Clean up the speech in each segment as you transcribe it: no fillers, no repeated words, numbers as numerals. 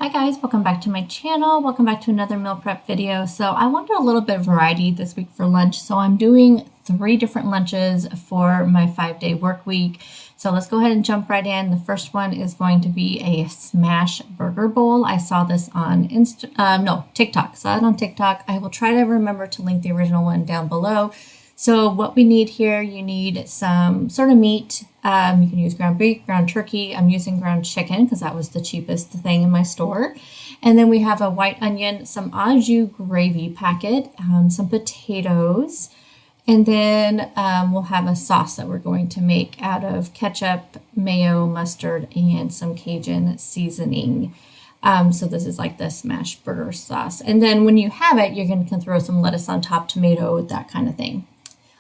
Hi guys, welcome back to my channel. Welcome back to another meal prep video. So I wanted a little bit of variety this week for lunch. So I'm doing 3 different lunches for my 5-day work week. So let's go ahead and jump right in. The first one is going to be a smash burger bowl. I saw this on TikTok. Saw it on TikTok. I will try to remember to link the original one down below. So what we need here, you need some sort of meat. You can use ground beef, ground turkey. I'm using ground chicken because that was the cheapest thing in my store. And then we have a white onion, some au jus gravy packet, some potatoes, and then we'll have a sauce that we're going to make out of ketchup, mayo, mustard, and some Cajun seasoning. So this is like the smash burger sauce. And then when you have it, you're going to throw some lettuce on top, tomato, that kind of thing.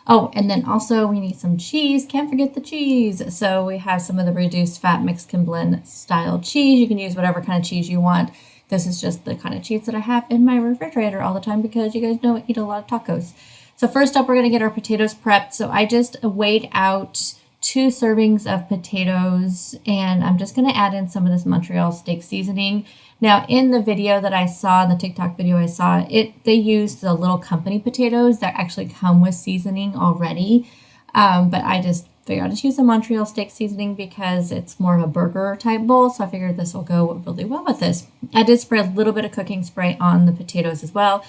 Oh, and then also we need some cheese. Can't forget the cheese. So we have some of the reduced fat Mexican blend style cheese. You can use whatever kind of cheese you want. This is just the kind of cheese that I have in my refrigerator all the time because you guys know I eat a lot of tacos. So first up, we're going to get our potatoes prepped. So I just weighed out 2 servings of potatoes, and I'm just going to add in some of this Montreal steak seasoning. Now, in the video that I saw, the TikTok video I saw, they used the little company potatoes that actually come with seasoning already. But I just figured I'll just use the Montreal steak seasoning because it's more of a burger type bowl. So I figured this will go really well with this. I did spray a little bit of cooking spray on the potatoes as well.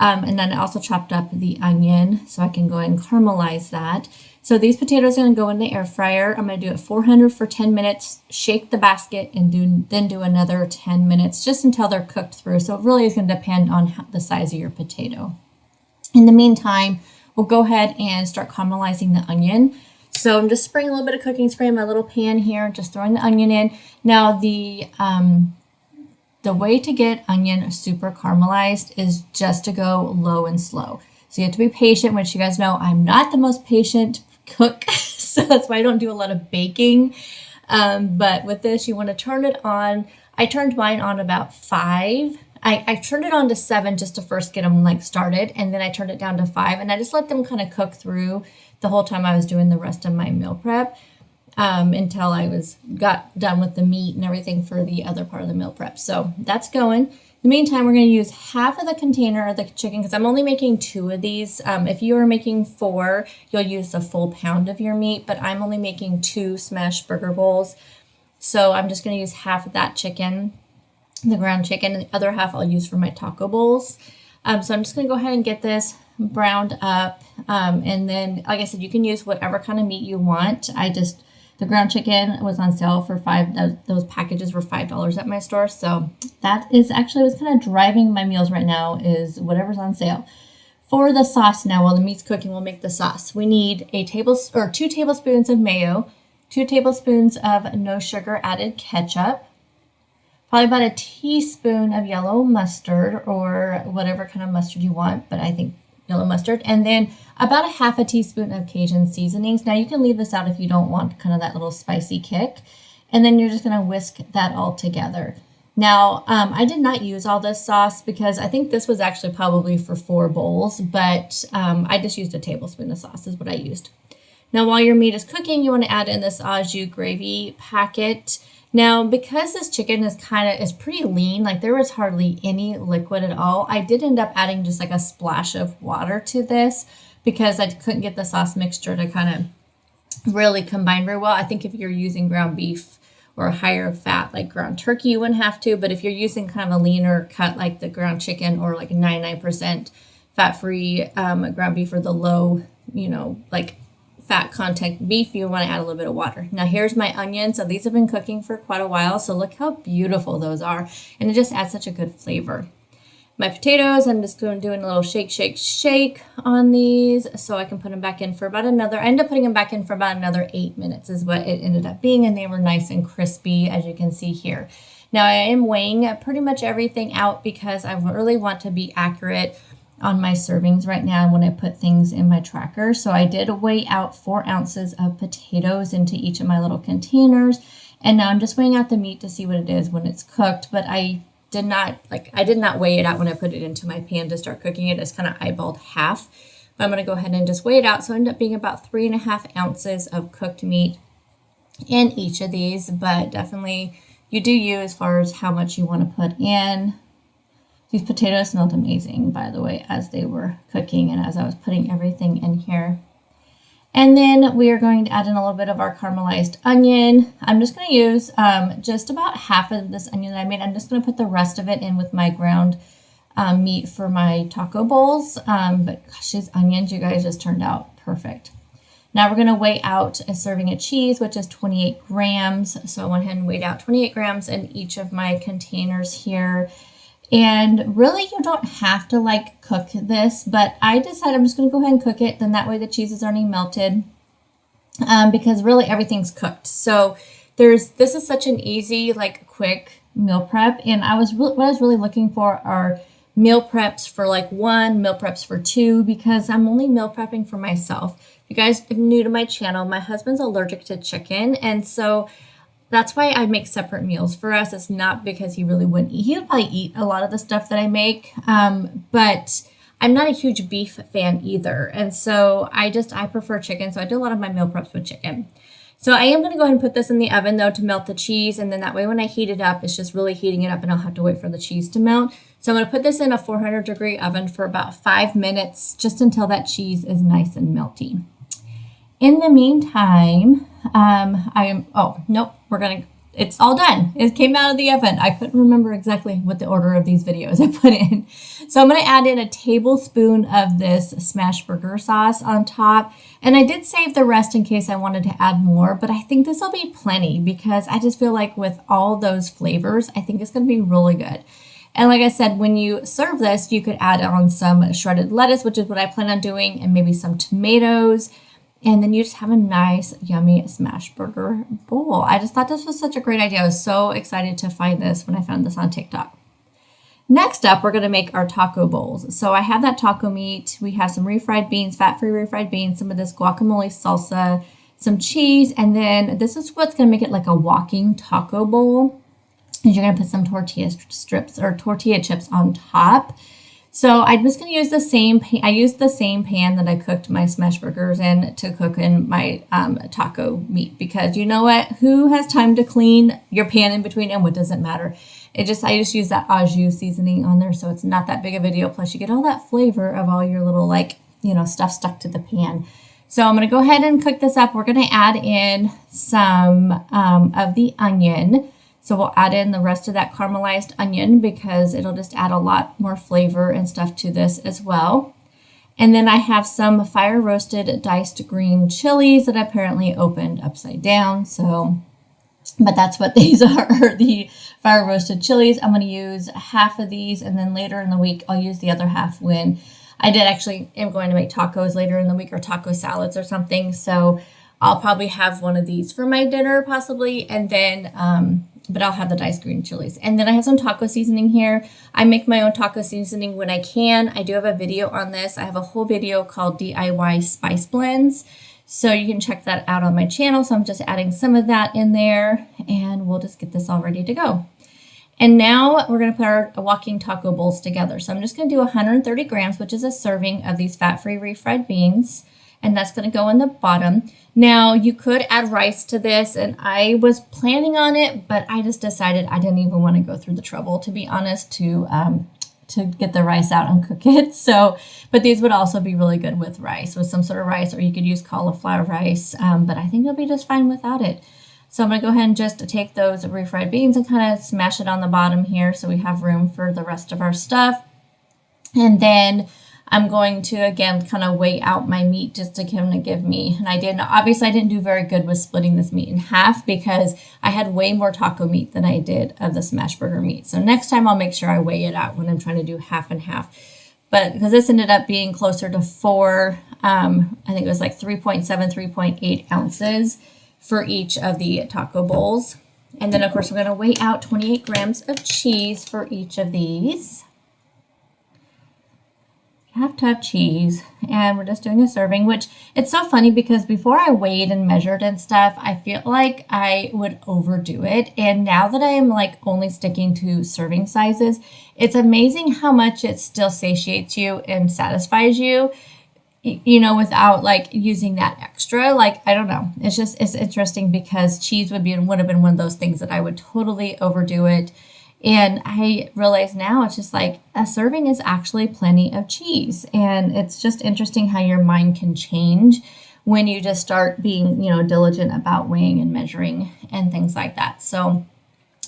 And then I also chopped up the onion so I can go and caramelize that. So these potatoes are going to go in the air fryer. I'm going to do it 400 for 10 minutes, shake the basket, and then do another 10 minutes just until they're cooked through. So it really is going to depend on the size of your potato. In the meantime, we'll go ahead and start caramelizing the onion. So I'm just spraying a little bit of cooking spray in my little pan here, just throwing the onion in. Now the way to get onion super caramelized is just to go low and slow. So you have to be patient, which you guys know I'm not the most patient cook, so that's why I don't do a lot of baking. But with this, you want to turn it on. I turned mine on about 5. I turned it on to 7 just to first get them like started, and then I turned it down to 5, and I just let them kind of cook through the whole time I was doing the rest of my meal prep. Until I got done with the meat and everything for the other part of the meal prep. So that's going. In the meantime, we're going to use half of the container of the chicken because I'm only making 2 of these. If you are making 4, you'll use a full pound of your meat, but I'm only making 2 smashed burger bowls. So I'm just going to use half of that chicken, the ground chicken, and the other half I'll use for my taco bowls. So I'm just going to go ahead and get this browned up. And then, like I said, you can use whatever kind of meat you want. The ground chicken was on sale for those packages were $5 at my store. So that is actually what's kind of driving my meals right now is whatever's on sale. For the sauce now, while the meat's cooking, we'll make the sauce. We need 2 tablespoons of mayo, 2 tablespoons of no sugar added ketchup, probably about a teaspoon of yellow mustard or whatever kind of mustard you want, but I think yellow mustard, and then about a half a teaspoon of Cajun seasonings. Now you can leave this out if you don't want kind of that little spicy kick. And then you're just going to whisk that all together. Now, I did not use all this sauce because I think this was actually probably for 4 bowls, but I just used a tablespoon of sauce is what I used. Now, while your meat is cooking, you want to add in this au jus gravy packet. Now, because this chicken is pretty lean, like there was hardly any liquid at all, I did end up adding just like a splash of water to this because I couldn't get the sauce mixture to kind of really combine very well. I think if you're using ground beef or a higher fat like ground turkey, you wouldn't have to, but if you're using kind of a leaner cut like the ground chicken or like 99% fat-free ground beef or the low, like fat content beef, you want to add a little bit of water. Now here's my onions. So these have been cooking for quite a while. So look how beautiful those are. And it just adds such a good flavor. My potatoes, I'm just doing a little shake, shake, shake on these so I can put them back in for I ended up putting them back in for about another 8 minutes is what it ended up being. And they were nice and crispy, as you can see here. Now I am weighing pretty much everything out because I really want to be accurate on my servings right now when I put things in my tracker. So I did weigh out 4 ounces of potatoes into each of my little containers. And now I'm just weighing out the meat to see what it is when it's cooked. But I did not weigh it out when I put it into my pan to start cooking it. It's kind of eyeballed half. But I'm going to go ahead and just weigh it out. So it ended up being about 3.5 ounces of cooked meat in each of these. But definitely you do you as far as how much you want to put in. These potatoes smelled amazing, by the way, as they were cooking and as I was putting everything in here. And then we are going to add in a little bit of our caramelized onion. I'm just going to use just about half of this onion that I made. I'm just going to put the rest of it in with my ground meat for my taco bowls. But gosh, these onions, you guys, just turned out perfect. Now we're going to weigh out a serving of cheese, which is 28 grams. So I went ahead and weighed out 28 grams in each of my containers here. And really, you don't have to like cook this, but I decided I'm just going to go ahead and cook it. Then that way the cheese is already melted because really everything's cooked. So this is such an easy, like quick meal prep. And what I was really looking for are meal preps for like 1, meal preps for 2, because I'm only meal prepping for myself. You guys, if you're new to my channel, my husband's allergic to chicken. And so that's why I make separate meals for us. It's not because he really wouldn't eat. He would probably eat a lot of the stuff that I make, but I'm not a huge beef fan either. And so I prefer chicken. So I do a lot of my meal preps with chicken. So I am going to go ahead and put this in the oven though to melt the cheese. And then that way when I heat it up, it's just really heating it up and I'll have to wait for the cheese to melt. So I'm going to put this in a 400-degree oven for about 5 minutes, just until that cheese is nice and melty. In the meantime, it's all done. It came out of the oven. I couldn't remember exactly what the order of these videos I put in. So I'm going to add in a tablespoon of this smash burger sauce on top. And I did save the rest in case I wanted to add more, but I think this will be plenty because I just feel like with all those flavors, I think it's going to be really good. And like I said, when you serve this, you could add on some shredded lettuce, which is what I plan on doing, and maybe some tomatoes. And then you just have a nice, yummy smash burger bowl. I just thought this was such a great idea. I was so excited to find this when I found this on TikTok. Next up, we're going to make our taco bowls. So I have that taco meat. We have some refried beans, fat-free refried beans, some of this guacamole salsa, some cheese, and then this is what's going to make it like a walking taco bowl. And you're going to put some tortilla strips or tortilla chips on top. So I'm just going to use the same pan. I used the same pan that I cooked my smash burgers in to cook in my taco meat, because you know what? Who has time to clean your pan in between, and what does it matter? I just use that au jus seasoning on there, so it's not that big a video. Plus you get all that flavor of all your little stuff stuck to the pan. So I'm going to go ahead and cook this up. We're going to add in some of the onion. So we'll add in the rest of that caramelized onion because it'll just add a lot more flavor and stuff to this as well. And then I have some fire roasted diced green chilies that I apparently opened upside down. But that's what these are, the fire roasted chilies. I'm going to use half of these, and then later in the week, I'll use the other half when am going to make tacos later in the week, or taco salads or something. So I'll probably have one of these for my dinner possibly, and then but I'll have the diced green chilies. And then I have some taco seasoning here. I make my own taco seasoning when I can. I do have a video on this. I have a whole video called DIY Spice Blends. So you can check that out on my channel. So I'm just adding some of that in there, and we'll just get this all ready to go. And now we're going to put our walking taco bowls together. So I'm just going to do 130 grams, which is a serving of these fat-free refried beans. And that's going to go in the bottom. Now, you could add rice to this, and I was planning on it, but I just decided I didn't even want to go through the trouble, to be honest, to get the rice out and cook it. So, but these would also be really good with rice, with some sort of rice, or you could use cauliflower rice, but I think it'll be just fine without it. So I'm going to go ahead and just take those refried beans and kind of smash it on the bottom here so we have room for the rest of our stuff. And then I'm going to, again, kind of weigh out my meat just to kind of give me an idea. Now, obviously, I didn't do very good with splitting this meat in half because I had way more taco meat than I did of the smash burger meat. So next time I'll make sure I weigh it out when I'm trying to do half and half. But because this ended up being closer to 4, I think it was like 3.7, 3.8 ounces for each of the taco bowls. And then, of course, we're going to weigh out 28 grams of cheese for each of these. Have to have cheese, and we're just doing a serving, which it's so funny because before I weighed and measured and stuff, I feel like I would overdo it. And now that I am like only sticking to serving sizes, it's amazing how much it still satiates you and satisfies you. without like using that extra. Like, I don't know. It's interesting because cheese would have been one of those things that I would totally overdo it. And I realize now it's just like a serving is actually plenty of cheese. And it's just interesting how your mind can change when you just start being, diligent about weighing and measuring and things like that. So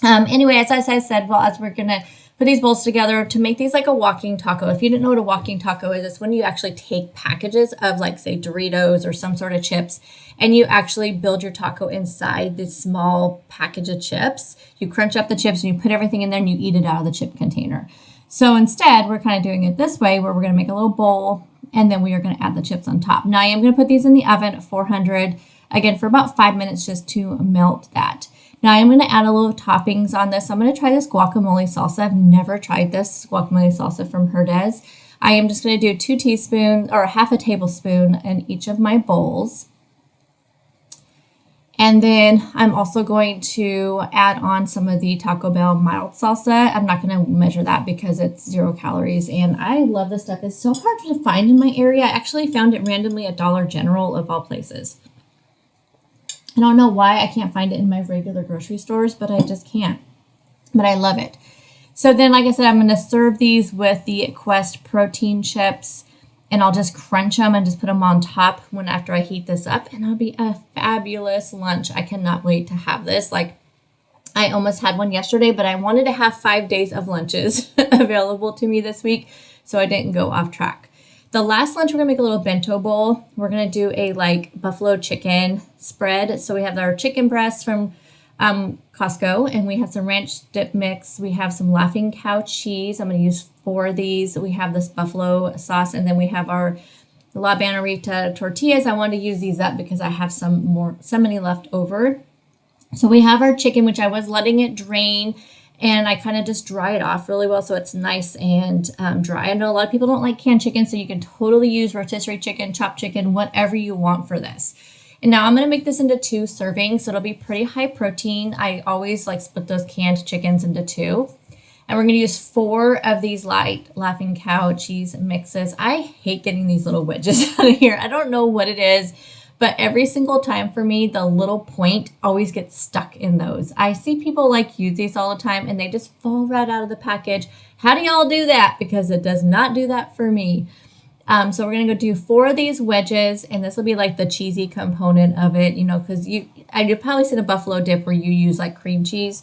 anyway, as I said, well, as we're going to put these bowls together to make these like a walking taco. If you didn't know what a walking taco is, it's when you actually take packages of like, say, Doritos or some sort of chips, and you actually build your taco inside this small package of chips. You crunch up the chips and you put everything in there and you eat it out of the chip container. So instead, we're kind of doing it this way where we're going to make a little bowl and then we are going to add the chips on top. Now I am going to put these in the oven at 400, again, for about 5 minutes just to melt that. Now I'm going to add a little toppings on this. I'm going to try this guacamole salsa. I've never tried this guacamole salsa from Herdez. I am just going to do 2 teaspoons or half a tablespoon in each of my bowls. And then I'm also going to add on some of the Taco Bell mild salsa. I'm not going to measure that because it's 0 calories. And I love this stuff. It's so hard to find in my area. I actually found it randomly at Dollar General of all places. I don't know why I can't find it in my regular grocery stores, but I just can't. But I love it. So then, like I said, I'm going to serve these with the Quest protein chips, and I'll just crunch them and just put them on top after I heat this up, and it'll be a fabulous lunch. I cannot wait to have this. Like, I almost had one yesterday, but I wanted to have 5 days of lunches available to me this week, so I didn't go off track. The last lunch, we're going to make a little bento bowl. We're going to do a like buffalo chicken spread. So we have our chicken breasts from Costco, and we have some ranch dip mix. We have some Laughing Cow cheese. I'm going to use 4 of these. We have this buffalo sauce, and then we have our La Banderita tortillas. I wanted to use these up because I have some many left over. So we have our chicken, which I was letting it drain, and I kind of just dry it off really well so it's nice and dry. I know a lot of people don't like canned chicken, so you can totally use rotisserie chicken, chopped chicken, whatever you want for this. And now I'm going to make this into 2 servings, so it'll be pretty high protein. I always like split those canned chickens into 2. And we're going to use 4 of these light Laughing Cow cheese mixes. I hate getting these little wedges out of here. I don't know what it is, but every single time for me, the little point always gets stuck in those. I see people like use these all the time and they just fall right out of the package. How do y'all do that? Because it does not do that for me. So we're going to go do 4 of these wedges, and this will be like the cheesy component of it, because you've probably seen a buffalo dip where you use like cream cheese,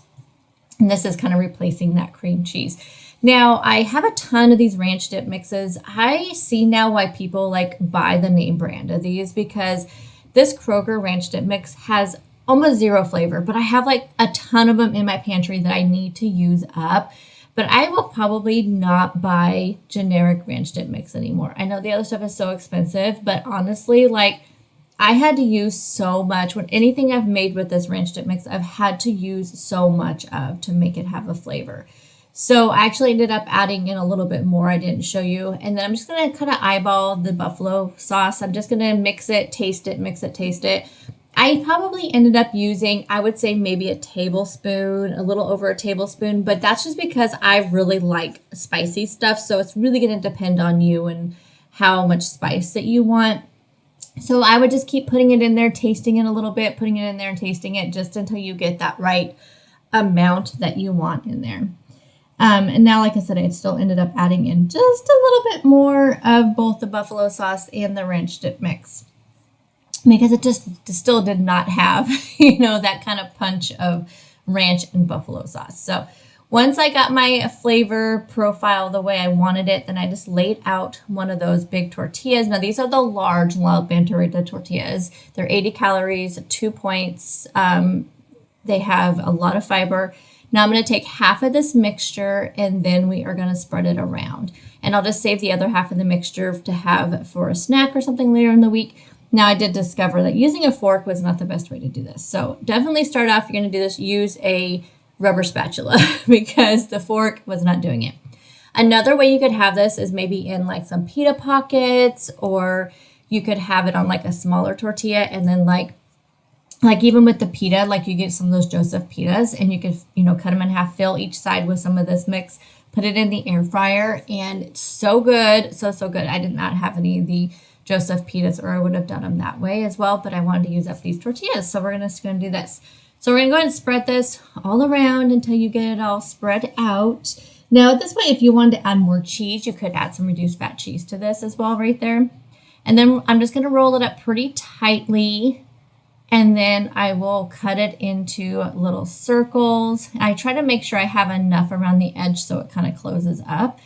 and this is kind of replacing that cream cheese. Now, I have a ton of these ranch dip mixes. I see now why people like buy the name brand of these, because this Kroger ranch dip mix has almost 0 flavor, but I have like a ton of them in my pantry that I need to use up. But I will probably not buy generic ranch dip mix anymore. I know the other stuff is so expensive, but honestly, like, I had to use so much. When anything I've made with this ranch dip mix, I've had to use so much of to make it have a flavor. So I actually ended up adding in a little bit more I didn't show you. And then I'm just going to kind of eyeball the buffalo sauce. I'm just going to mix it, taste it, mix it, taste it. I probably ended up using, I would say maybe a tablespoon, a little over a tablespoon, but that's just because I really like spicy stuff. So it's really going to depend on you and how much spice that you want. So I would just keep putting it in there, tasting it a little bit, putting it in there and tasting it just until you get that right amount that you want in there. And now, like I said, I still ended up adding in just a little bit more of both the buffalo sauce and the ranch dip mix, because it just still did not have, that kind of punch of ranch and buffalo sauce. So once I got my flavor profile the way I wanted it, then I just laid out one of those big tortillas. Now, these are the large La Banderita tortillas. They're 80 calories, 2 points. They have a lot of fiber. Now I'm going to take half of this mixture, and then we are going to spread it around. And I'll just save the other half of the mixture to have for a snack or something later in the week. Now, I did discover that using a fork was not the best way to do this. So definitely start off, if you're going to do this, use a rubber spatula because the fork was not doing it. Another way you could have this is maybe in like some pita pockets, or you could have it on like a smaller tortilla, and then like even with the pita, like you get some of those Joseph pitas, and you could, cut them in half, fill each side with some of this mix, put it in the air fryer, and it's so good. So good. I did not have any of the Joseph pitas, or I would have done them that way as well, but I wanted to use up these tortillas. So we're just going to do this. So we're going to go ahead and spread this all around until you get it all spread out. Now this way, if you wanted to add more cheese, you could add some reduced fat cheese to this as well right there. And then I'm just going to roll it up pretty tightly, and then I will cut it into little circles. I try to make sure I have enough around the edge so it kind of closes up.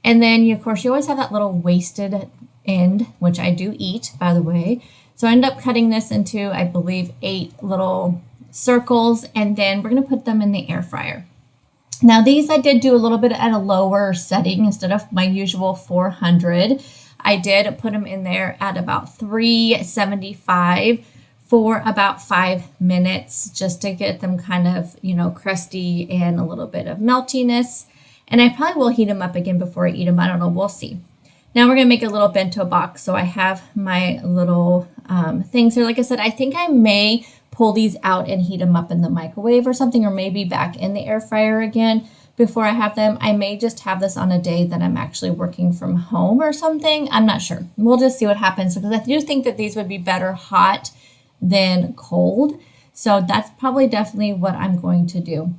And then, of course, you always have that little wasted end, which I do eat, by the way. So I end up cutting this into, I believe, 8 little circles, and then we're going to put them in the air fryer. Now, these I did do a little bit at a lower setting instead of my usual 400. I did put them in there at about 375 for about 5 minutes, just to get them kind of, crusty and a little bit of meltiness. And I probably will heat them up again before I eat them. I don't know. We'll see. Now we're going to make a little bento box. So I have my little things here. Like I said, I think I may pull these out and heat them up in the microwave or something, or maybe back in the air fryer again before I have them. I may just have this on a day that I'm actually working from home or something. I'm not sure. We'll just see what happens, because I do think that these would be better hot than cold. So that's probably definitely what I'm going to do.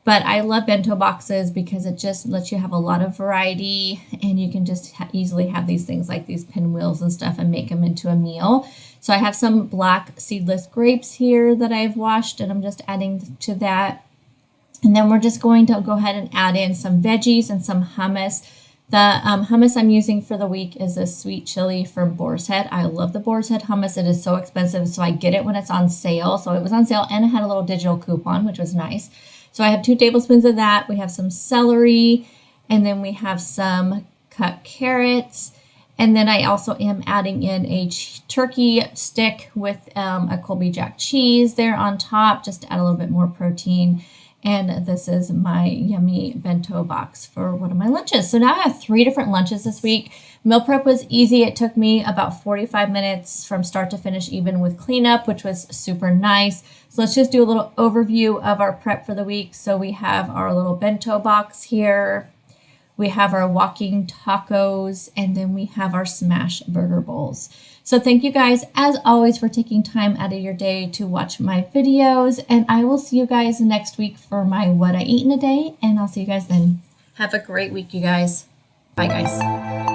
But I love bento boxes because it just lets you have a lot of variety, and you can just easily have these things like these pinwheels and stuff and make them into a meal. So I have some black seedless grapes here that I've washed, and I'm just adding to that. And then we're just going to go ahead and add in some veggies and some hummus. The hummus I'm using for the week is a sweet chili from Boar's Head. I love the Boar's Head hummus. It is so expensive, so I get it when it's on sale. So it was on sale, and it had a little digital coupon, which was nice. So I have 2 tablespoons of that. We have some celery, and then we have some cut carrots. And then I also am adding in a turkey stick with a Colby Jack cheese there on top, just to add a little bit more protein. And this is my yummy bento box for one of my lunches. So now I have 3 different lunches this week. Meal prep was easy. It took me about 45 minutes from start to finish, even with cleanup, which was super nice. So let's just do a little overview of our prep for the week. So we have our little bento box here. We have our walking tacos, and then we have our smash burger bowls. So thank you guys, as always, for taking time out of your day to watch my videos. And I will see you guys next week for my What I Eat in a Day. And I'll see you guys then. Have a great week, you guys. Bye, guys.